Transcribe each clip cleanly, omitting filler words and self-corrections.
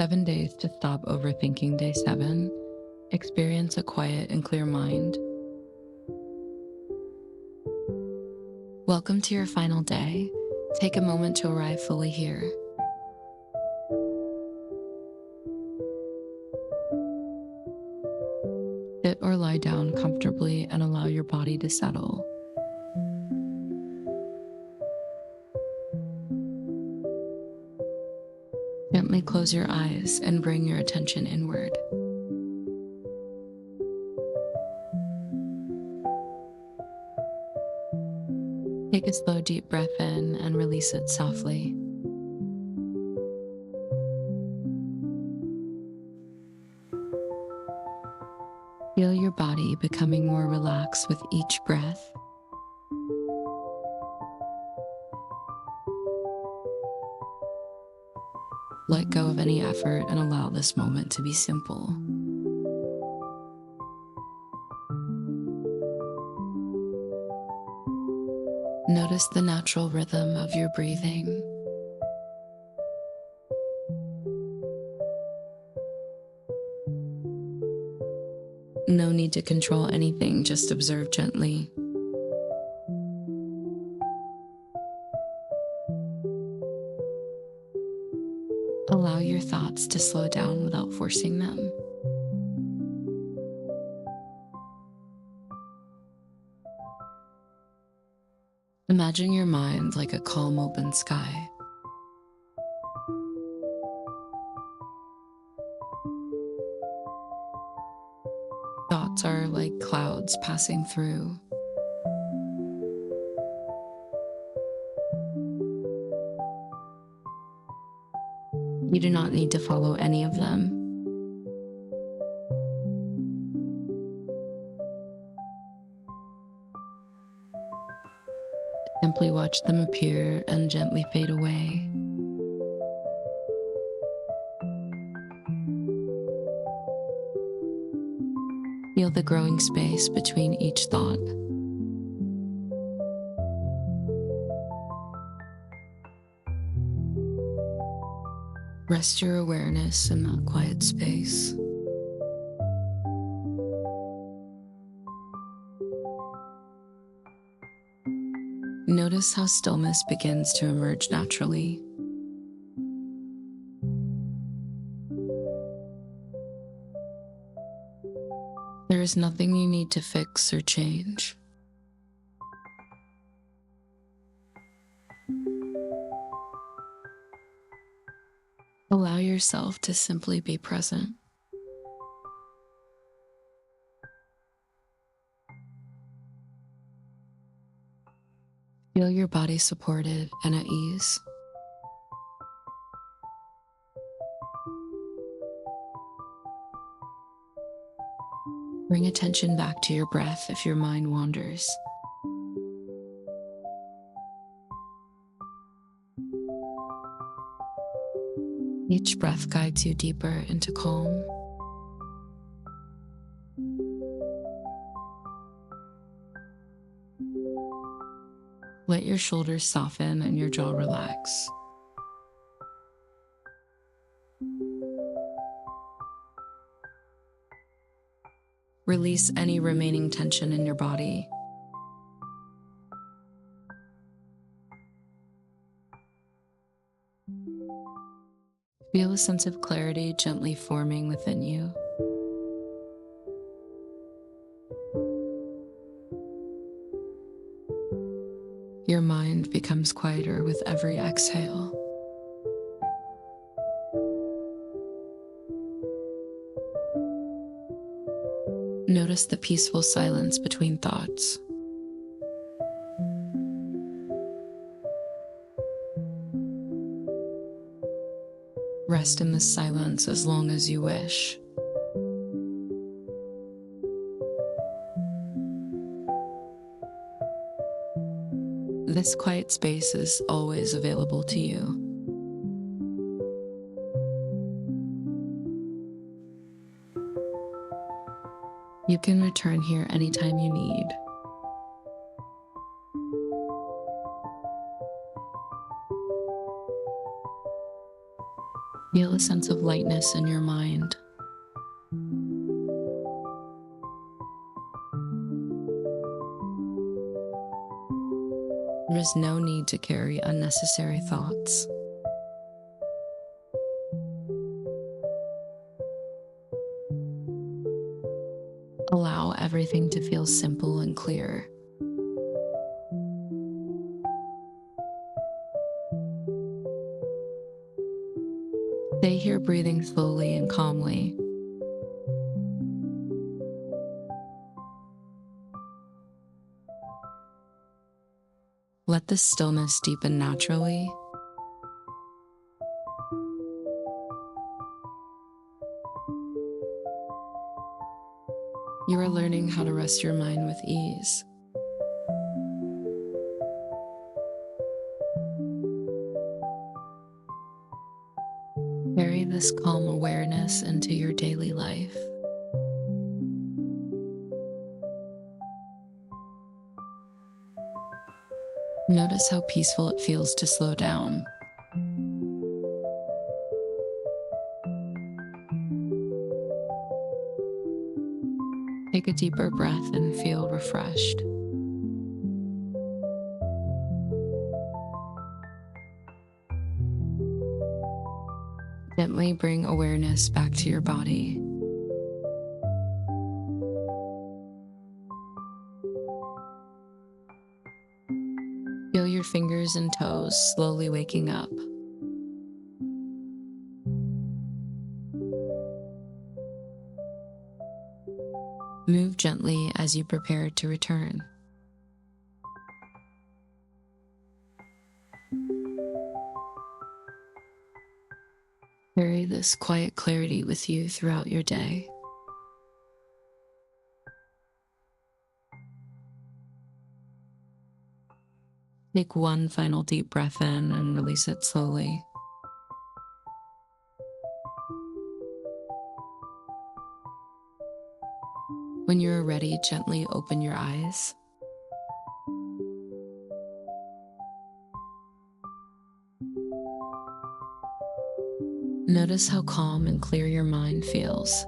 7 days to stop overthinking. Day 7. Experience a quiet and clear mind. Welcome to your final day. Take a moment to arrive fully here. Sit or lie down comfortably and allow your body to settle. Gently close your eyes and bring your attention inward. Take a slow, deep breath in and release it softly. Feel your body becoming more relaxed with each breath. Let go of any effort and allow this moment to be simple. Notice the natural rhythm of your breathing. No need to control anything, just observe gently. Allow your thoughts to slow down without forcing them. Imagine your mind like a calm, open sky. Thoughts are like clouds passing through. You do not need to follow any of them. Simply watch them appear and gently fade away. Feel the growing space between each thought. Rest your awareness in that quiet space. Notice how stillness begins to emerge naturally. There is nothing you need to fix or change. Allow yourself to simply be present. Feel your body supported and at ease. Bring attention back to your breath if your mind wanders. Each breath guides you deeper into calm. Let your shoulders soften and your jaw relax. Release any remaining tension in your body. Feel a sense of clarity gently forming within you. Your mind becomes quieter with every exhale. Notice the peaceful silence between thoughts. Rest in this silence as long as you wish. This quiet space is always available to you. You can return here anytime you need. Feel a sense of lightness in your mind. There is no need to carry unnecessary thoughts. Allow everything to feel simple and clear. Stay here breathing slowly and calmly. Let the stillness deepen naturally. You are learning how to rest your mind with ease. Carry this calm awareness into your daily life. Notice how peaceful it feels to slow down. Take a deeper breath and feel refreshed. Gently bring awareness back to your body. Feel your fingers and toes slowly waking up. Move gently as you prepare to return. Carry this quiet clarity with you throughout your day. Take one final deep breath in and release it slowly. When you're ready, gently open your eyes. Notice how calm and clear your mind feels.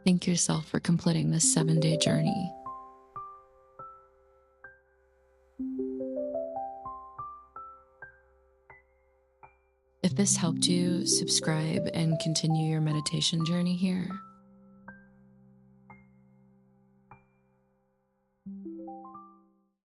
Thank yourself for completing this 7-day journey. If this helped you, subscribe and continue your meditation journey here.